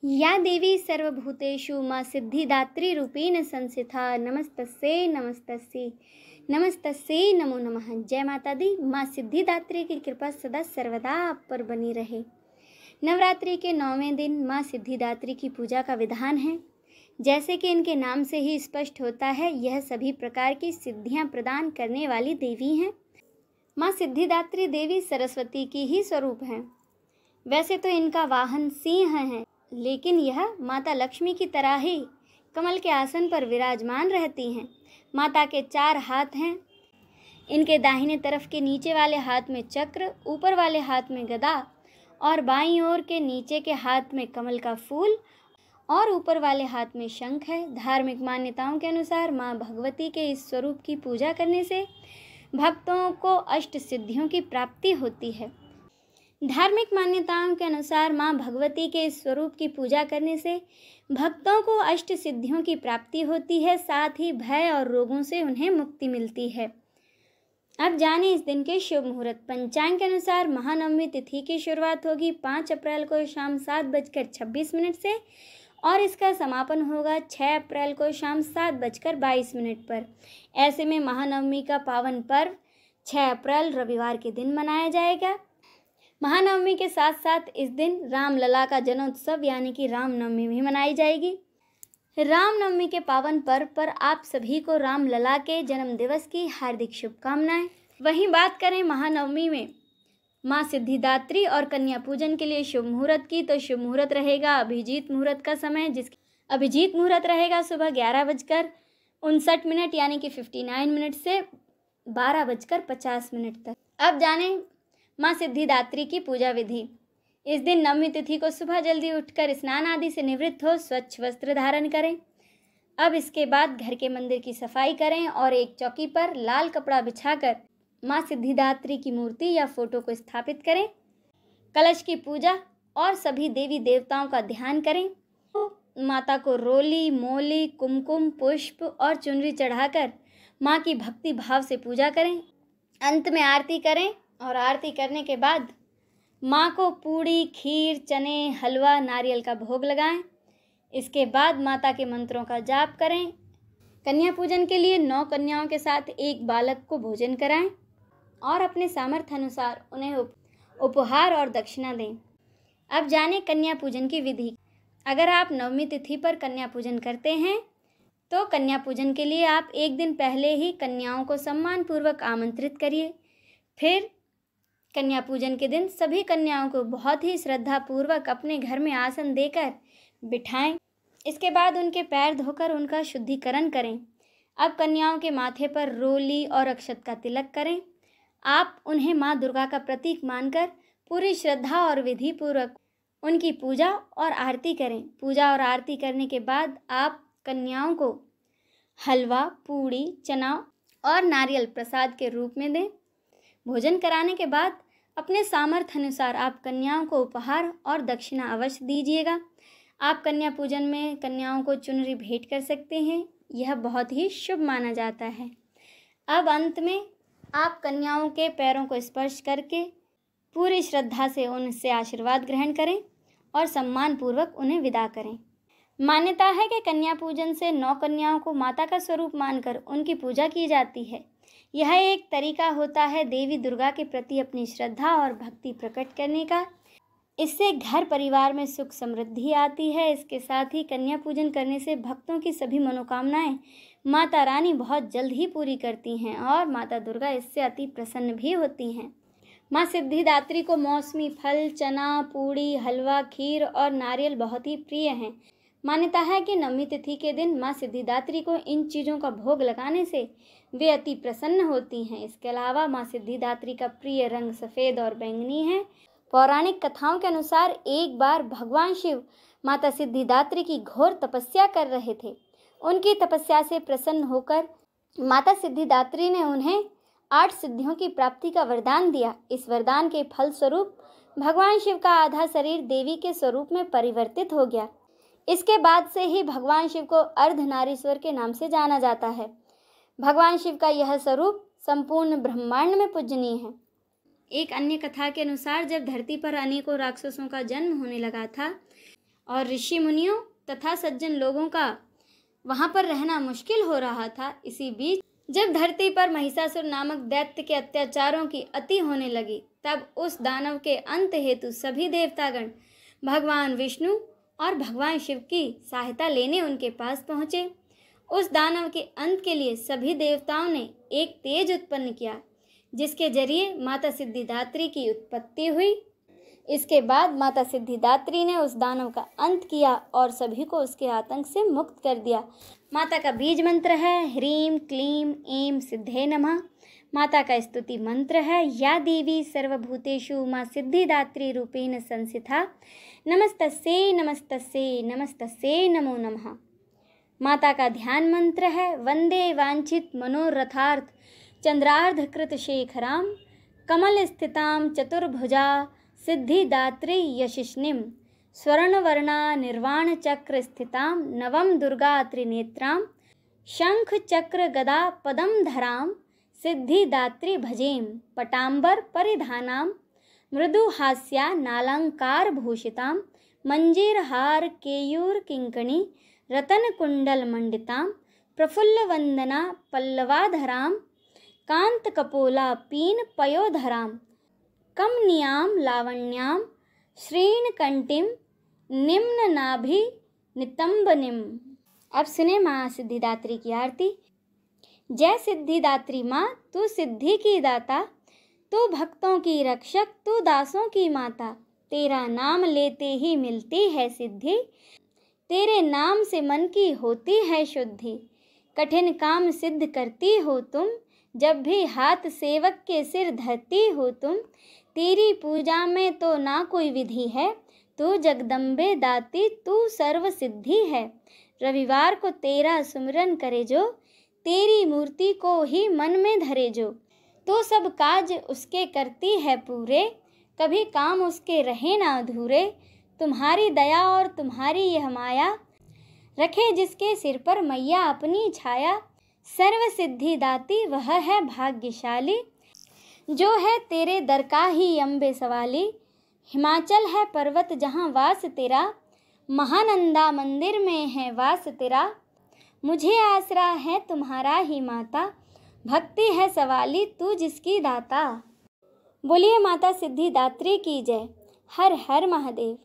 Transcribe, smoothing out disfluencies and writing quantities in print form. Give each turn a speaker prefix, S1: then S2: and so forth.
S1: या देवी सर्वभूतेषु माँ सिद्धिदात्री रूपेण संस्थिता नमस्तस्यै नमस्तस्यै नमस्तस्यै नमो नमः। जय माता दी। माँ सिद्धिदात्री की कृपा सदा सर्वदा आप पर बनी रहे। नवरात्रि के 9वें दिन माँ सिद्धिदात्री की पूजा का विधान है। जैसे कि इनके नाम से ही स्पष्ट होता है, यह सभी प्रकार की सिद्धियां प्रदान करने वाली देवी हैं। माँ सिद्धिदात्री देवी सरस्वती की ही स्वरूप हैं। वैसे तो इनका वाहन सिंह है, लेकिन यह माता लक्ष्मी की तरह ही कमल के आसन पर विराजमान रहती हैं। माता के 4 हाथ हैं। इनके दाहिने तरफ के नीचे वाले हाथ में चक्र, ऊपर वाले हाथ में गदा और बाईं ओर के नीचे के हाथ में कमल का फूल और ऊपर वाले हाथ में शंख है। धार्मिक मान्यताओं के अनुसार माँ भगवती के इस स्वरूप की पूजा करने से भक्तों को अष्ट सिद्धियों की प्राप्ति होती है। धार्मिक मान्यताओं के अनुसार माँ भगवती के इस स्वरूप की पूजा करने से भक्तों को अष्ट सिद्धियों की प्राप्ति होती है, साथ ही भय और रोगों से उन्हें मुक्ति मिलती है। अब जाने इस दिन के शुभ मुहूर्त। पंचांग के अनुसार महानवमी तिथि की शुरुआत होगी 5 अप्रैल को शाम 7:26 से और इसका समापन होगा 6 अप्रैल को शाम 7:22 पर। ऐसे में महानवमी का पावन पर्व 6 अप्रैल रविवार के दिन मनाया जाएगा। महानवमी के साथ साथ इस दिन रामलला का जन्मोत्सव यानी कि रामनवमी भी मनाई जाएगी। रामनवमी के पावन पर्व पर आप सभी को रामलला के जन्म दिवस की हार्दिक शुभकामनाएं। वहीं बात करें महानवमी में माँ सिद्धिदात्री और कन्या पूजन के लिए शुभ मुहूर्त की, तो शुभ मुहूर्त रहेगा अभिजीत मुहूर्त का समय, जिसकी अभिजीत मुहूर्त रहेगा सुबह 11:59 यानी कि 59 मिनट से 12:50 तक। अब जानें माँ सिद्धिदात्री की पूजा विधि। इस दिन नवमी तिथि को सुबह जल्दी उठकर स्नान आदि से निवृत्त हो स्वच्छ वस्त्र धारण करें। अब इसके बाद घर के मंदिर की सफाई करें और एक चौकी पर लाल कपड़ा बिछाकर माँ सिद्धिदात्री की मूर्ति या फोटो को स्थापित करें। कलश की पूजा और सभी देवी देवताओं का ध्यान करें। माता को रोली, मोली, कुमकुम, पुष्प और चुनरी चढ़ाकर माँ की भक्ति भाव से पूजा करें। अंत में आरती करें और आरती करने के बाद माँ को पूड़ी, खीर, चने, हलवा, नारियल का भोग लगाएं। इसके बाद माता के मंत्रों का जाप करें। कन्या पूजन के लिए 9 कन्याओं के साथ एक बालक को भोजन कराएं और अपने सामर्थ्य अनुसार उन्हें उपहार और दक्षिणा दें। अब जानें कन्या पूजन की विधि। अगर आप नवमी तिथि पर कन्या पूजन करते हैं तो कन्या पूजन के लिए आप एक दिन पहले ही कन्याओं को सम्मानपूर्वक आमंत्रित करिए। फिर कन्या पूजन के दिन सभी कन्याओं को बहुत ही श्रद्धापूर्वक अपने घर में आसन देकर बिठाएं। इसके बाद उनके पैर धोकर उनका शुद्धिकरण करें। अब कन्याओं के माथे पर रोली और अक्षत का तिलक करें। आप उन्हें माँ दुर्गा का प्रतीक मानकर पूरी श्रद्धा और विधि पूर्वक उनकी पूजा और आरती करें। पूजा और आरती करने के बाद आप कन्याओं को हलवा, पूड़ी, चना और नारियल प्रसाद के रूप में दें। भोजन कराने के बाद अपने सामर्थ्य अनुसार आप कन्याओं को उपहार और दक्षिणा अवश्य दीजिएगा। आप कन्या पूजन में कन्याओं को चुनरी भेंट कर सकते हैं। यह बहुत ही शुभ माना जाता है। अब अंत में आप कन्याओं के पैरों को स्पर्श करके पूरी श्रद्धा से उनसे आशीर्वाद ग्रहण करें और सम्मानपूर्वक उन्हें विदा करें। मान्यता है कि कन्या पूजन से 9 कन्याओं को माता का स्वरूप मानकर उनकी पूजा की जाती है। यह एक तरीका होता है देवी दुर्गा के प्रति अपनी श्रद्धा और भक्ति प्रकट करने का। इससे घर परिवार में सुख समृद्धि आती है। इसके साथ ही कन्या पूजन करने से भक्तों की सभी मनोकामनाएं माता रानी बहुत जल्द ही पूरी करती हैं और माता दुर्गा इससे अति प्रसन्न भी होती हैं। माँ सिद्धिदात्री को मौसमी फल, चना, पूड़ी, हलवा, खीर और नारियल बहुत ही प्रिय हैं। मान्यता है कि नवमी तिथि के दिन माँ सिद्धिदात्री को इन चीज़ों का भोग लगाने से वे अति प्रसन्न होती हैं। इसके अलावा माँ सिद्धिदात्री का प्रिय रंग सफ़ेद और बैंगनी है। पौराणिक कथाओं के अनुसार एक बार भगवान शिव माता सिद्धिदात्री की घोर तपस्या कर रहे थे। उनकी तपस्या से प्रसन्न होकर माता सिद्धिदात्री ने उन्हें 8 सिद्धियों की प्राप्ति का वरदान दिया। इस वरदान के फलस्वरूप भगवान शिव का आधा शरीर देवी के स्वरूप में परिवर्तित हो गया। इसके बाद से ही भगवान शिव को अर्धनारीश्वर के नाम से जाना जाता है। भगवान शिव का यह स्वरूप संपूर्ण ब्रह्मांड में पूजनीय है। एक अन्य कथा के अनुसार जब धरती पर अनेकों राक्षसों का जन्म होने लगा था, और ऋषि मुनियों तथा सज्जन लोगों का वहाँ पर रहना मुश्किल हो रहा था। इसी बीच जब धरती पर महिषासुर नामक दैत्य के अत्याचारों की अति होने लगी, तब उस दानव के अंत हेतु सभी देवतागण भगवान विष्णु और भगवान शिव की सहायता लेने उनके पास पहुँचे। उस दानव के अंत के लिए सभी देवताओं ने एक तेज उत्पन्न किया, जिसके जरिए माता सिद्धिदात्री की उत्पत्ति हुई। इसके बाद माता सिद्धिदात्री ने उस दानव का अंत किया और सभी को उसके आतंक से मुक्त कर दिया। माता का बीज मंत्र है ह्रीं क्लीं ऐं सिद्धे नमः। माता का स्तुति मंत्र है या देवी सर्वभूतेषु मां सिद्धिदात्री रूपेण संस्थिता नमस्तस्यै नमस्तस्यै नमस्तस्यै नमो नमः। माता का ध्यान मंत्र है वंदे वांछित मनोरथार्थ चंद्रार्धकृत शेखराम कमल स्थितां चतुर्भुजा सिद्धिदात्री यशिष्णिम स्वर्णवर्णा निर्वाण चक्र स्थितां नवम दुर्गा त्रिनेत्रां शंख चक्र गदा पदम धरां सिद्धिदात्री भजेम पटांबर परिधानां मृदुहास्या नालंकार भूषितां मंजीरहार केयूर किंकणी रतनकुंडल मंडितां प्रफुल्लवंदना पल्लवाधरां कांतकपोला पीन पयोधरां कमनीयां लावण्यां श्रीणकंठीं निम्ननाभि नितंबनिम। अब सुने माँ सिद्धिदात्री की आरती। जय सिद्धिदात्री माँ, तू सिद्धि की दाता, तू भक्तों की रक्षक, तू दासों की माता। तेरा नाम लेते ही मिलती है सिद्धि, तेरे नाम से मन की होती है शुद्धि। कठिन काम सिद्ध करती हो तुम, जब भी हाथ सेवक के सिर धरती हो तुम। तेरी पूजा में तो ना कोई विधि है, तू जगदम्बे दाती, तू सर्व सिद्धि है। रविवार को तेरा सुमिरन करे जो, तेरी मूर्ति को ही मन में धरे जो। तो सब काज उसके करती है पूरे, कभी काम उसके रहे ना अधूरे। तुम्हारी दया और तुम्हारी यह माया, रखे जिसके सिर पर मैया अपनी छाया। सर्व सिद्धि दाती वह है भाग्यशाली, जो है तेरे दर का ही अम्बे सवाली। हिमाचल है पर्वत जहाँ वास तेरा, महानंदा मंदिर में है वास तेरा। मुझे आसरा है तुम्हारा ही माता, भक्ति है सवाली तू जिसकी दाता। बोलिए माता सिद्धिदात्री की जय। हर हर महादेव।